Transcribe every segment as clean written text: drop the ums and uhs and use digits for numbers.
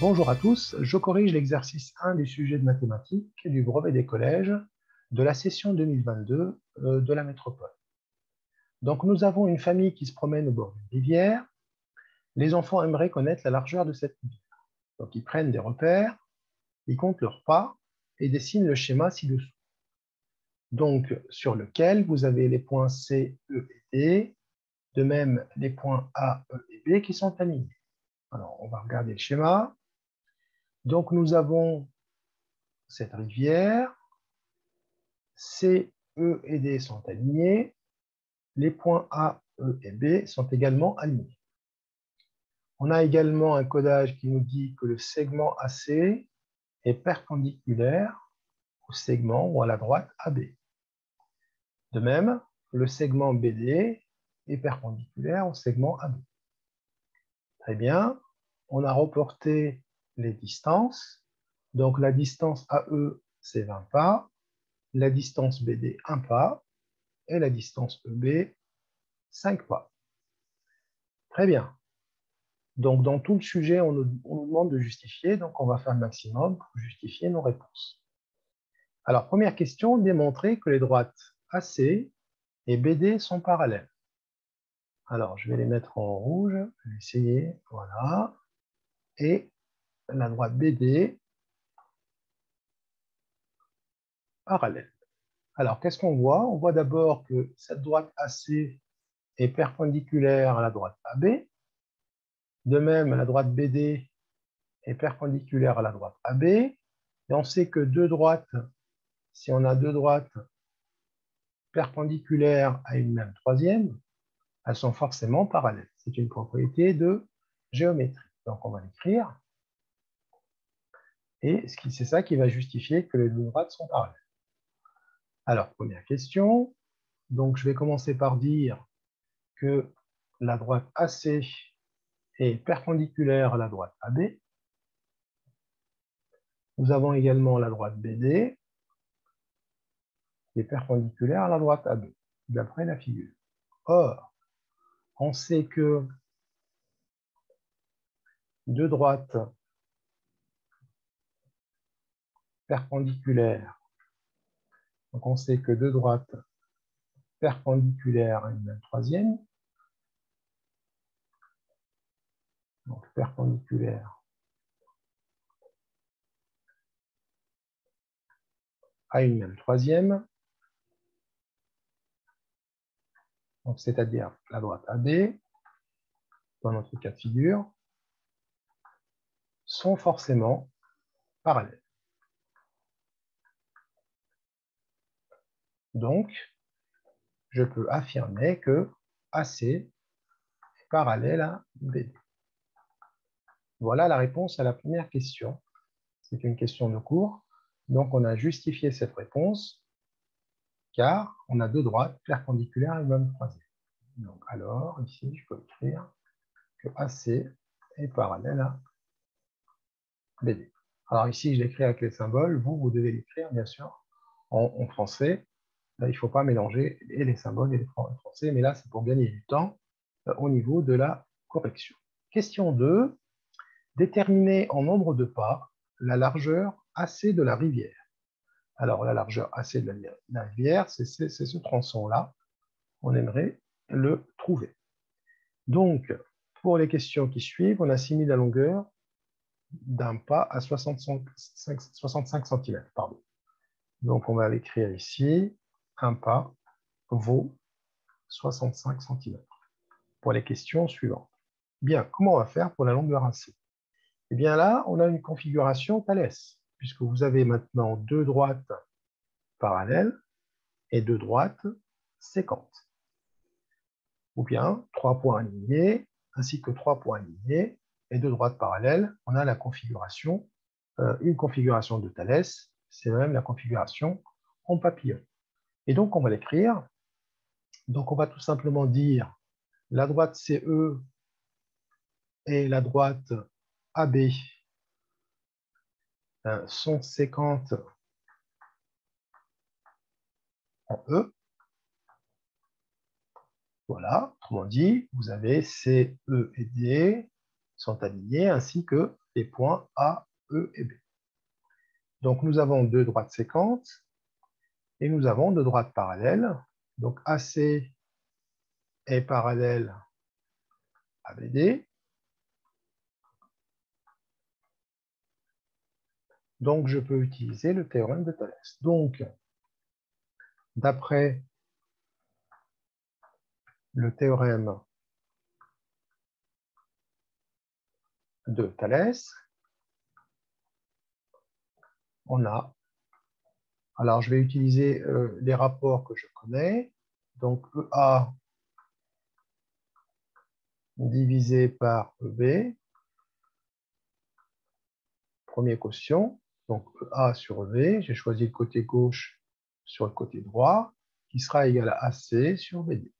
Bonjour à tous, je corrige l'exercice 1 du sujet de mathématiques du brevet des collèges de la session 2022 de la métropole. Donc nous avons une famille qui se promène au bord d'une rivière. Les enfants aimeraient connaître la largeur de cette rivière. Donc ils prennent des repères, ils comptent leurs pas et dessinent le schéma ci-dessous. Donc sur lequel vous avez les points C, E et D, de même les points A, E et B qui sont alignés. Alors on va regarder le schéma. Donc nous avons cette rivière. C, E et D sont alignés. Les points A, E et B sont également alignés. On a également un codage qui nous dit que le segment AC est perpendiculaire au segment ou à la droite AB. De même, le segment BD est perpendiculaire au segment AB. Très bien. On a reporté les distances. Donc la distance AE, c'est 20 pas. La distance BD, 1 pas. Et la distance EB, 5 pas. Très bien. Donc, dans tout le sujet, on nous demande de justifier, donc on va faire le maximum pour justifier nos réponses. Alors, première question, démontrer que les droites AC et BD sont parallèles. Alors, je vais les mettre en rouge, je vais essayer, voilà. Et la droite BD, parallèle. Alors, qu'est-ce qu'on voit? On voit d'abord que cette droite AC est perpendiculaire à la droite AB. De même, la droite BD est perpendiculaire à la droite AB. Et on sait que deux droites, si on a deux droites perpendiculaires à une même troisième, elles sont forcément parallèles. C'est une propriété de géométrie. Donc on va l'écrire. Et c'est ça qui va justifier que les deux droites sont parallèles. Alors, première question. Donc je vais commencer par dire que la droite AC est perpendiculaire à la droite AB. Nous avons également la droite BD qui est perpendiculaire à la droite AB, d'après la figure. Or, on sait que deux droites perpendiculaires, donc on sait que deux droites perpendiculaires à une même troisième, donc perpendiculaire à une même troisième, donc c'est-à-dire la droite AB, dans notre cas de figure, sont forcément parallèles. Donc, je peux affirmer que AC est parallèle à BD. Voilà la réponse à la première question. C'est une question de cours. Donc, on a justifié cette réponse car on a deux droites perpendiculaires à une même troisième. Donc, alors, ici, je peux écrire que AC est parallèle à BD. Alors ici, je l'écris avec les symboles. Vous devez l'écrire, bien sûr, en français. Là, il ne faut pas mélanger les symboles et les français, mais là, c'est pour gagner du temps au niveau de la correction. Question 2. Déterminer en nombre de pas la largeur AC de la rivière. Alors, la largeur AC de la rivière, c'est ce tronçon-là. On aimerait le trouver. Donc, pour les questions qui suivent, on a assigné la longueur d'un pas à 65 cm. Pardon. Donc, on va l'écrire ici. Un pas vaut 65 cm. Pour les questions suivantes. Bien, comment on va faire pour la longueur AC? Eh bien là, on a une configuration Thalès, puisque vous avez maintenant deux droites parallèles et deux droites séquentes. Ou bien trois points alignés, ainsi que trois points alignés et deux droites parallèles. On a la configuration, une configuration de Thalès, c'est même la configuration en papillon. Et donc, on va l'écrire. Donc, on va tout simplement dire la droite CE et la droite AB sont séquentes en E. Voilà, autrement dit, vous avez C, E et D sont alignés, ainsi que des points A, E et B. Donc, nous avons deux droites séquentes et nous avons deux droites parallèles. Donc, AC est parallèle à BD. Donc, je peux utiliser le théorème de Thalès. Donc, d'après le théorème de Thalès, on a... Alors, je vais utiliser les rapports que je connais. Donc, EA divisé par EB, premier quotient. Donc, EA sur EB, j'ai choisi le côté gauche sur le côté droit, qui sera égal à AC sur BD.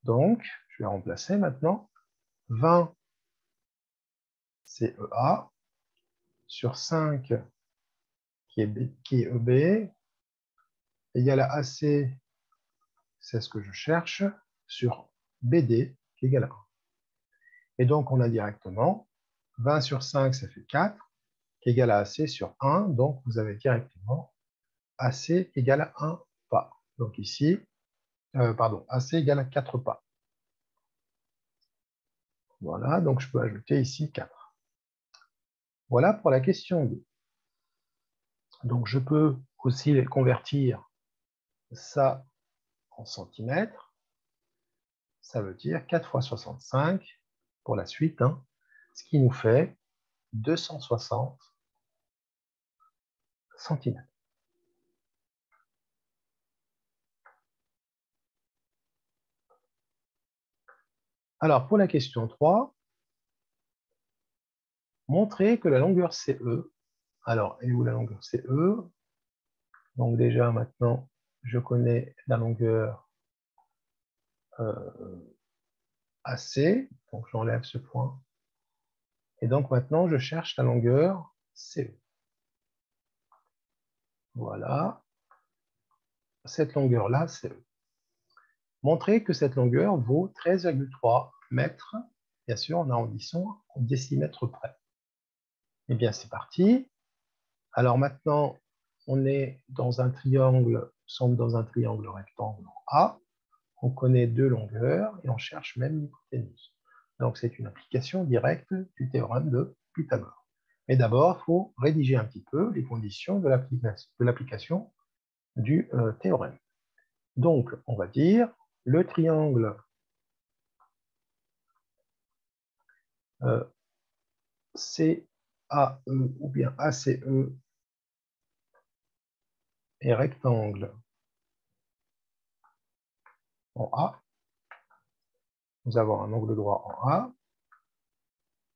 Donc, je vais remplacer maintenant 20 c'est EA sur 5 qui est EB égal à AC, c'est ce que je cherche, sur BD qui est égal à 1. Et donc, on a directement 20 sur 5, ça fait 4, qui est égal à AC sur 1. Donc, vous avez directement AC égale à 1 pas. Donc ici, AC égale à 4 pas. Voilà, donc je peux ajouter ici 4. Voilà pour la question 2. Donc, je peux aussi convertir ça en centimètres. Ça veut dire 4 fois 65 pour la suite, hein, ce qui nous fait 260 centimètres. Alors, pour la question 3, montrer que la longueur CE, alors, et où la longueur CE? Donc déjà, maintenant, je connais la longueur AC, donc j'enlève ce point. Et donc maintenant, je cherche la longueur CE. Voilà. Cette longueur-là, CE. Montrer que cette longueur vaut 13,3 mètres, bien sûr, en arrondissant en décimètres près. Eh bien, c'est parti. Alors maintenant, on est dans un triangle, sommes dans un triangle rectangle en A. On connaît deux longueurs et on cherche même l'hypoténuse. Donc, c'est une application directe du théorème de Pythagore. Mais d'abord, il faut rédiger un petit peu les conditions de l'application du théorème. Donc, on va dire le triangle CAE ou bien ACE est rectangle en A. Nous avons un angle droit en A.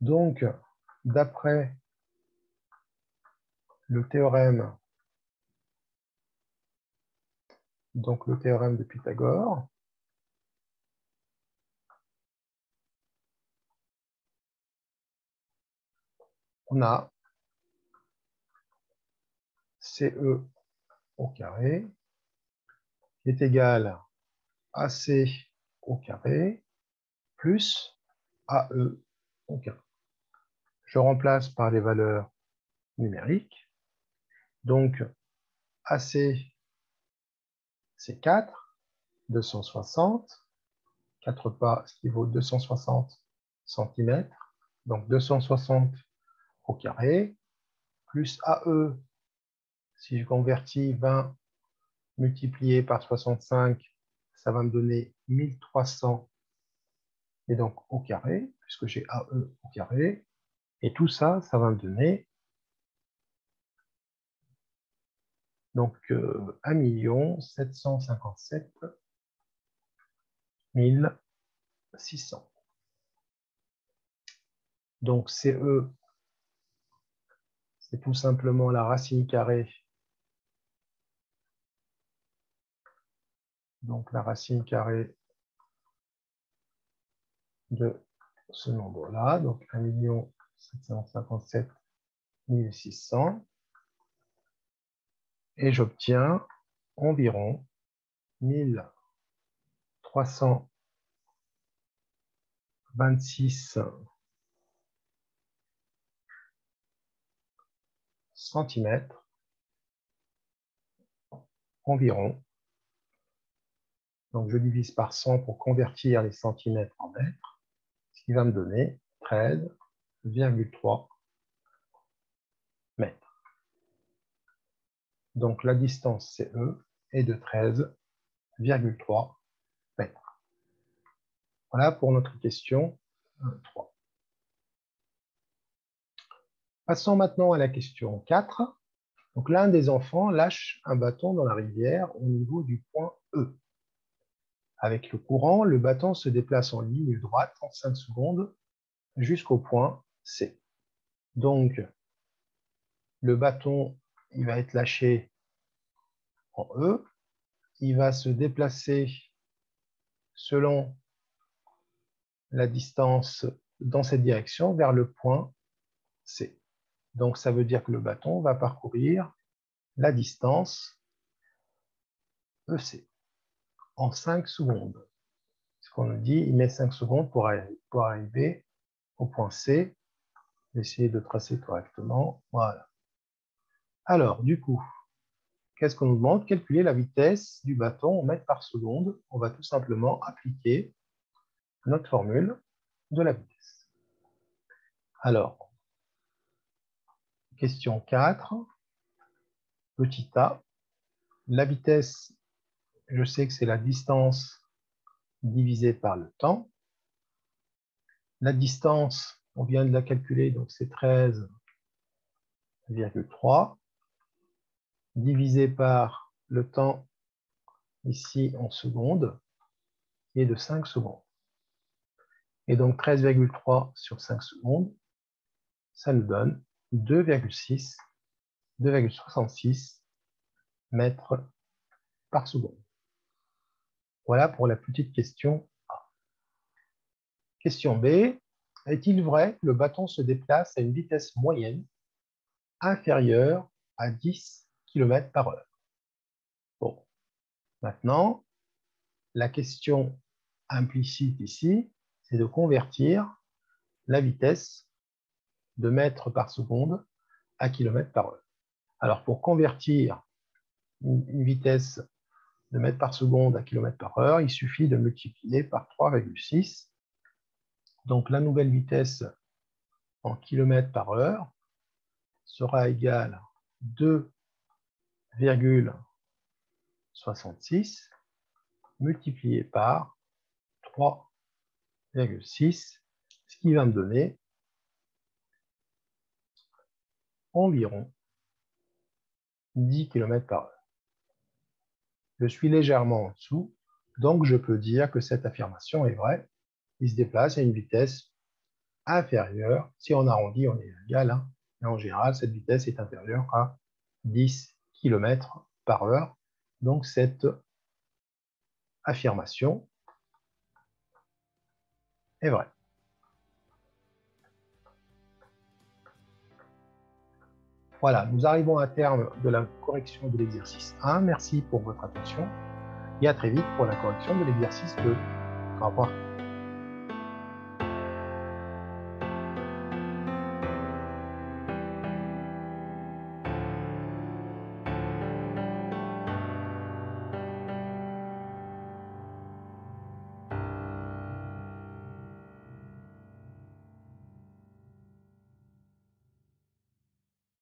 Donc, d'après le théorème, de Pythagore, on a CE au carré qui est égal à AC au carré plus AE au carré. Je remplace par les valeurs numériques. Donc, AC, c'est 4, 260, 4 pas, ce qui vaut 260 cm. Donc, 260 au carré, plus AE, si je convertis 20 multiplié par 65, ça va me donner 1300, et donc au carré, puisque j'ai AE au carré, et tout ça, ça va me donner donc 1 757 600. Donc CE, c'est tout simplement la racine carrée. Donc la racine carrée de ce nombre-là, donc 1 757 600. Et j'obtiens environ 1300 26 centimètres environ. Donc, je divise par 100 pour convertir les centimètres en mètres, ce qui va me donner 13,3 mètres. Donc, la distance CE est de 13,3 mètres. Voilà pour notre question 3. Passons maintenant à la question 4. Donc, l'un des enfants lâche un bâton dans la rivière au niveau du point E. Avec le courant, le bâton se déplace en ligne droite en 5 secondes jusqu'au point C. Donc, le bâton, il va être lâché en E. Il va se déplacer selon la distance dans cette direction vers le point C. Donc, ça veut dire que le bâton va parcourir la distance EC en 5 secondes. Ce qu'on nous dit, il met 5 secondes pour arriver au point C. Je vais essayer de tracer correctement. Voilà. Alors, du coup, qu'est-ce qu'on nous demande? Calculer la vitesse du bâton en mètres par seconde. On va tout simplement appliquer notre formule de la vitesse. Alors, question 4, petit a. La vitesse, je sais que c'est la distance divisée par le temps. La distance, on vient de la calculer, donc c'est 13,3 divisé par le temps, ici en secondes, qui est de 5 secondes. Et donc 13,3 sur 5 secondes, ça nous donne 2,66 mètres par seconde. Voilà pour la petite question A. Question B. Est-il vrai que le bâton se déplace à une vitesse moyenne inférieure à 10 km par heure? Bon, maintenant, la question implicite ici, c'est de convertir la vitesse de mètres par seconde à km par heure. Alors, pour convertir une vitesse de mètres par seconde à km par heure, il suffit de multiplier par 3,6. Donc, la nouvelle vitesse en km par heure sera égale à 2,66 multiplié par 3,6, ce qui va me donner environ 10 km par heure. Je suis légèrement en dessous, donc je peux dire que cette affirmation est vraie. Il se déplace à une vitesse inférieure. Si on arrondit, on est égal. Mais en général, cette vitesse est inférieure à 10 km par heure. Donc, cette affirmation est vraie. Voilà, nous arrivons à terme de la correction de l'exercice 1. Merci pour votre attention et à très vite pour la correction de l'exercice 2. Au revoir.